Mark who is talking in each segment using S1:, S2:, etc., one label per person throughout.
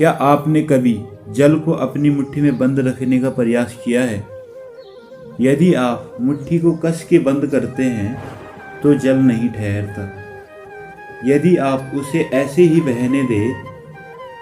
S1: क्या आपने कभी जल को अपनी मुट्ठी में बंद रखने का प्रयास किया है? यदि आप मुट्ठी को कस के बंद करते हैं तो जल नहीं ठहरता। यदि आप उसे ऐसे ही बहने दें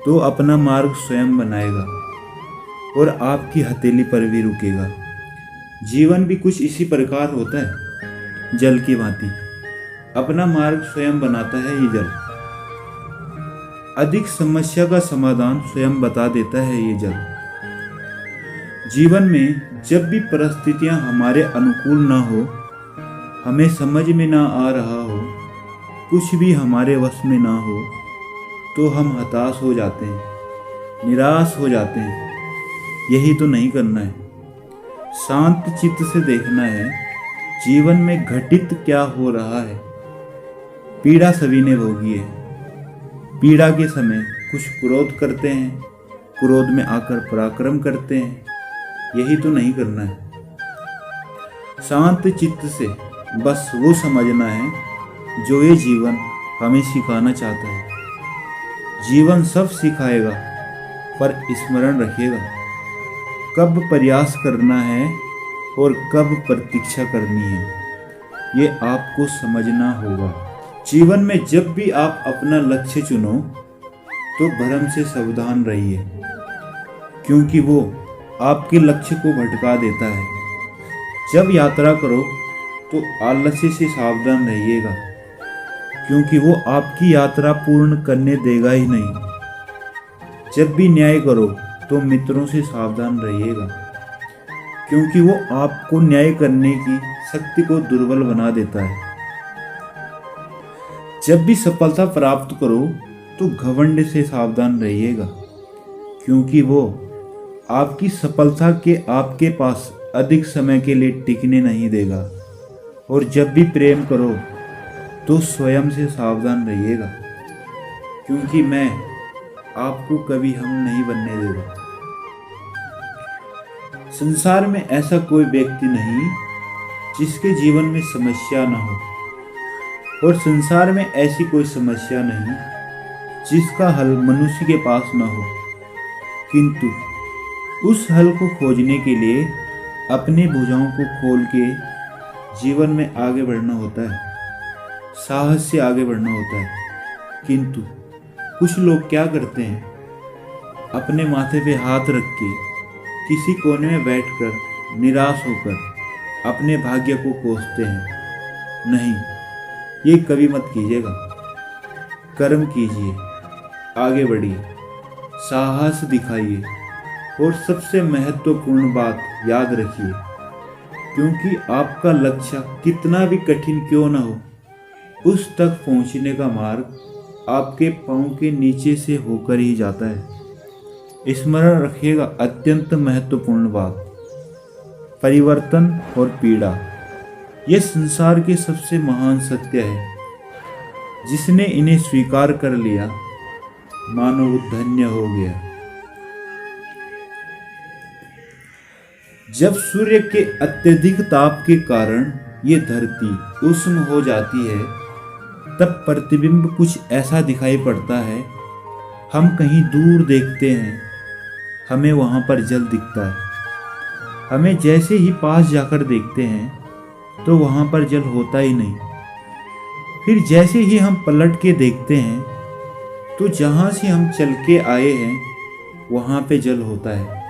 S1: तो अपना मार्ग स्वयं बनाएगा और आपकी हथेली पर भी रुकेगा। जीवन भी कुछ इसी प्रकार होता है, जल की भांति। अपना मार्ग स्वयं बनाता है ये जल। अधिक समस्या का समाधान स्वयं बता देता है ये जल। जीवन में जब भी परिस्थितियां हमारे अनुकूल ना हो, हमें समझ में ना आ रहा हो, कुछ भी हमारे वश में ना हो, तो हम हताश हो जाते हैं, निराश हो जाते हैं। यही तो नहीं करना है। शांत चित्त से देखना है जीवन में घटित क्या हो रहा है। पीड़ा सभी ने भोगी है। पीड़ा के समय कुछ क्रोध करते हैं, क्रोध में आकर पराक्रम करते हैं। यही तो नहीं करना है। शांत चित्त से बस वो समझना है जो ये जीवन हमें सिखाना चाहता है। जीवन सब सिखाएगा, पर स्मरण रखिएगा कब प्रयास करना है और कब प्रतीक्षा करनी है, ये आपको समझना होगा। जीवन में जब भी आप अपना लक्ष्य चुनो तो भ्रम से सावधान रहिए, क्योंकि वो आपके लक्ष्य को भटका देता है। जब यात्रा करो तो आलस्य से सावधान रहिएगा, क्योंकि वो आपकी यात्रा पूर्ण करने देगा ही नहीं। जब भी न्याय करो तो मित्रों से सावधान रहिएगा, क्योंकि वो आपको न्याय करने की शक्ति को दुर्बल बना देता है। जब भी सफलता प्राप्त करो तो घमंड से सावधान रहिएगा, क्योंकि वो आपकी सफलता के आपके पास अधिक समय के लिए टिकने नहीं देगा। और जब भी प्रेम करो तो स्वयं से सावधान रहिएगा, क्योंकि मैं आपको कभी हम नहीं बनने देगा। संसार में ऐसा कोई व्यक्ति नहीं जिसके जीवन में समस्या न हो, और संसार में ऐसी कोई समस्या नहीं जिसका हल मनुष्य के पास न हो। किंतु उस हल को खोजने के लिए अपनी भुजाओं को खोल के जीवन में आगे बढ़ना होता है, साहस से आगे बढ़ना होता है। किंतु कुछ लोग क्या करते हैं, अपने माथे पे हाथ रख के किसी कोने में बैठकर निराश होकर अपने भाग्य को कोसते हैं। नहीं, ये कभी मत कीजिएगा। कर्म कीजिए, आगे बढ़िए, साहस दिखाइए, और सबसे महत्वपूर्ण बात याद रखिए, क्योंकि आपका लक्ष्य कितना भी कठिन क्यों ना हो, उस तक पहुंचने का मार्ग आपके पांव के नीचे से होकर ही जाता है। स्मरण रखिएगा अत्यंत महत्वपूर्ण बात, परिवर्तन और पीड़ा ये संसार के सबसे महान सत्य है। जिसने इन्हें स्वीकार कर लिया मानो वो धन्य हो गया। जब सूर्य के अत्यधिक ताप के कारण ये धरती उष्ण हो जाती है, तब प्रतिबिंब कुछ ऐसा दिखाई पड़ता है। हम कहीं दूर देखते हैं, हमें वहां पर जल दिखता है। हमें जैसे ही पास जाकर देखते हैं तो वहां पर जल होता ही नहीं। फिर जैसे ही हम पलट के देखते हैं तो जहां से हम चल के आए हैं वहां पे जल होता है।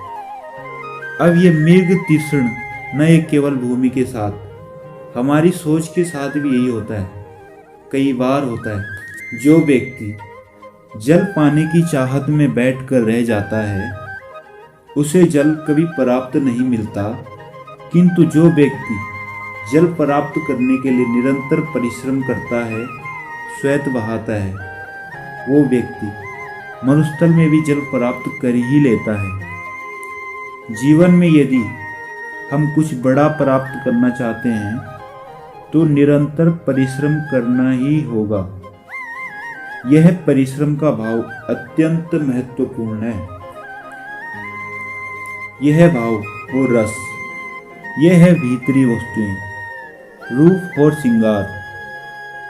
S1: अब ये मृग तीक्ष्ण न एक केवल भूमि के साथ, हमारी सोच के साथ भी यही होता है। कई बार होता है जो व्यक्ति जल पाने की चाहत में बैठकर रह जाता है, उसे जल कभी प्राप्त नहीं मिलता। किंतु जो व्यक्ति जल प्राप्त करने के लिए निरंतर परिश्रम करता है, श्वेत बहाता है, वो व्यक्ति मरुस्थल में भी जल प्राप्त कर ही लेता है। जीवन में यदि हम कुछ बड़ा प्राप्त करना चाहते हैं तो निरंतर परिश्रम करना ही होगा। यह परिश्रम का भाव अत्यंत महत्वपूर्ण है। यह भाव और रस, यह है भीतरी वस्तुएं। रूप और श्रृंगार,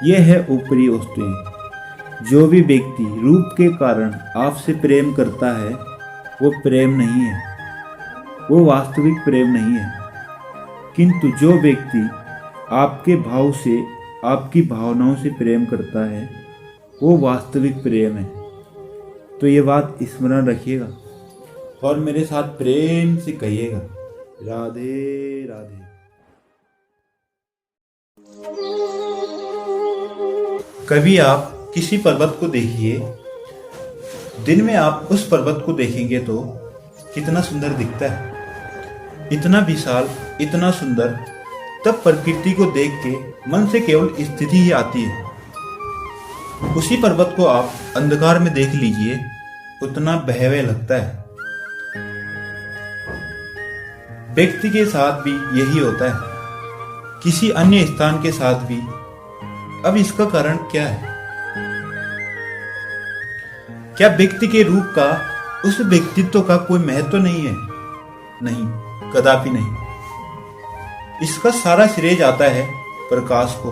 S1: यह है ऊपरी वस्तुएं। जो भी व्यक्ति रूप के कारण आपसे प्रेम करता है वो प्रेम नहीं है, वो वास्तविक प्रेम नहीं है। किंतु जो व्यक्ति आपके भाव से, आपकी भावनाओं से प्रेम करता है वो वास्तविक प्रेम है। तो ये बात स्मरण रखिएगा और मेरे साथ प्रेम से कहिएगा, राधे राधे। कभी आप किसी पर्वत को देखिए, दिन में आप उस पर्वत को देखेंगे तो कितना सुंदर दिखता है, इतना विशाल, इतना सुंदर। तब प्रकृति को देख के मन से केवल स्थिति ही आती है। उसी पर्वत को आप अंधकार में देख लीजिए, उतना भयावह लगता है। व्यक्ति के साथ भी यही होता है, किसी अन्य स्थान के साथ भी। अब इसका कारण क्या है? क्या व्यक्ति के रूप का, उस व्यक्तित्व का कोई महत्व नहीं है? नहीं, कदापि नहीं। इसका सारा श्रेय जाता है प्रकाश को।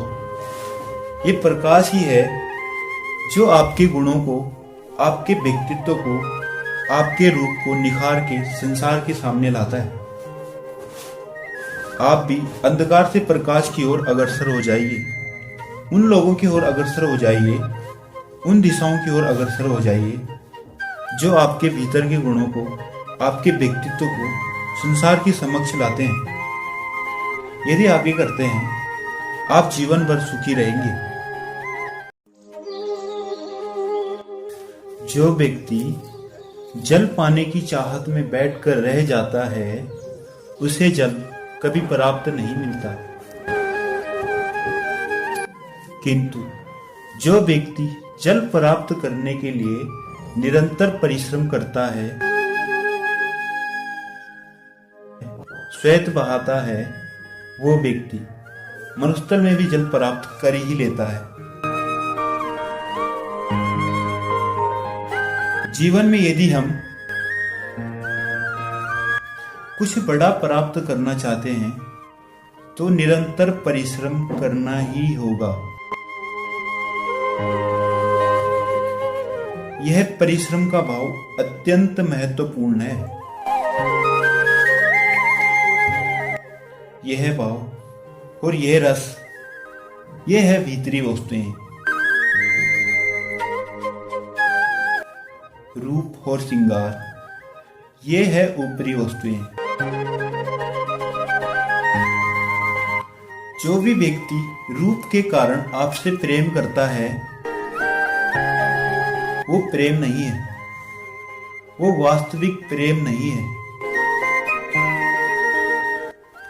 S1: ये प्रकाश ही है जो आपके गुणों को, आपके व्यक्तित्व को, आपके रूप को निखार के संसार के सामने लाता है। आप भी अंधकार से प्रकाश की ओर अग्रसर हो जाइए, उन लोगों की ओर अग्रसर हो जाइए, उन दिशाओं की ओर अग्रसर हो जाइए जो आपके भीतर के गुणों को, आपके व्यक्तित्व को संसार के समक्ष लाते हैं। यदि आप ये करते हैं, आप जीवन भर सुखी रहेंगे। जो व्यक्ति जल पाने की चाहत में बैठकर रह जाता है, उसे जल कभी प्राप्त नहीं मिलता। किंतु जो व्यक्ति जल प्राप्त करने के लिए निरंतर परिश्रम करता है, श्वेत बहाता है, वो व्यक्ति मरुस्थल में भी जल प्राप्त कर ही लेता है। जीवन में यदि हम कुछ बड़ा प्राप्त करना चाहते हैं तो निरंतर परिश्रम करना ही होगा। यह परिश्रम का भाव अत्यंत महत्वपूर्ण है। यह भाव और यह रस, यह है भीतरी वस्तुएं। रूप और श्रृंगार, यह है ऊपरी वस्तुएं। जो भी व्यक्ति रूप के कारण आपसे प्रेम करता है वो प्रेम नहीं है, वो वास्तविक प्रेम नहीं है।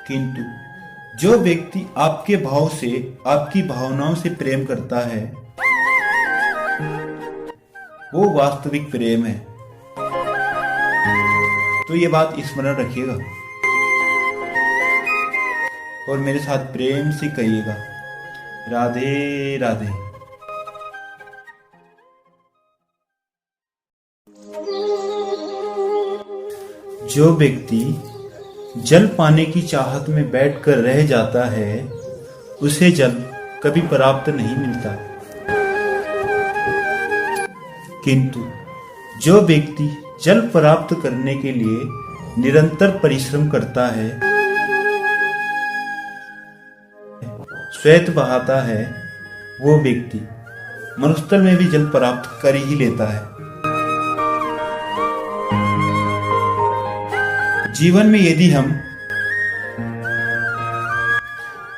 S1: किंतु जो व्यक्ति आपके भाव से, आपकी भावनाओं से प्रेम करता है वो वास्तविक प्रेम है। तो ये बात स्मरण रखिएगा और मेरे साथ प्रेम से कहिएगा, राधे राधे। जो व्यक्ति जल पाने की चाहत में बैठकर रह जाता है, उसे जल कभी प्राप्त नहीं मिलता। किंतु जो व्यक्ति जल प्राप्त करने के लिए निरंतर परिश्रम करता है, श्वेत बहाता है, वो व्यक्ति मरुस्थल में भी जल प्राप्त कर ही लेता है। जीवन में यदि हम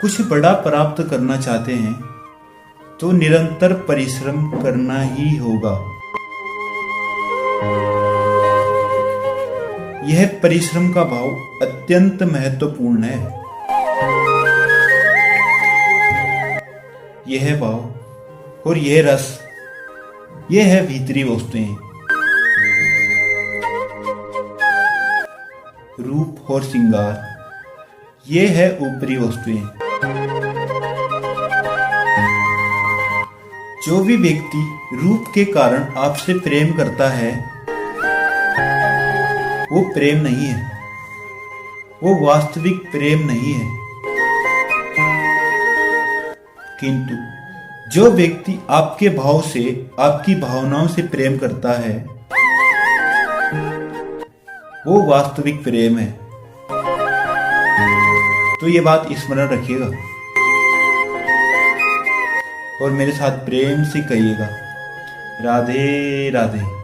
S1: कुछ बड़ा प्राप्त करना चाहते हैं तो निरंतर परिश्रम करना ही होगा। यह परिश्रम का भाव अत्यंत महत्वपूर्ण है। यह भाव और यह रस, यह है भीतरी वस्तुएं। रूप और श्रृंगार, ये है ऊपरी वस्तुएं। जो भी व्यक्ति रूप के कारण आपसे प्रेम करता है वो प्रेम नहीं है, वो वास्तविक प्रेम नहीं है। किंतु जो व्यक्ति आपके भाव से, आपकी भावनाओं से प्रेम करता है, वो वास्तविक प्रेम है। तो ये बात स्मरण रखिएगा और मेरे साथ प्रेम से कहिएगा, राधे राधे।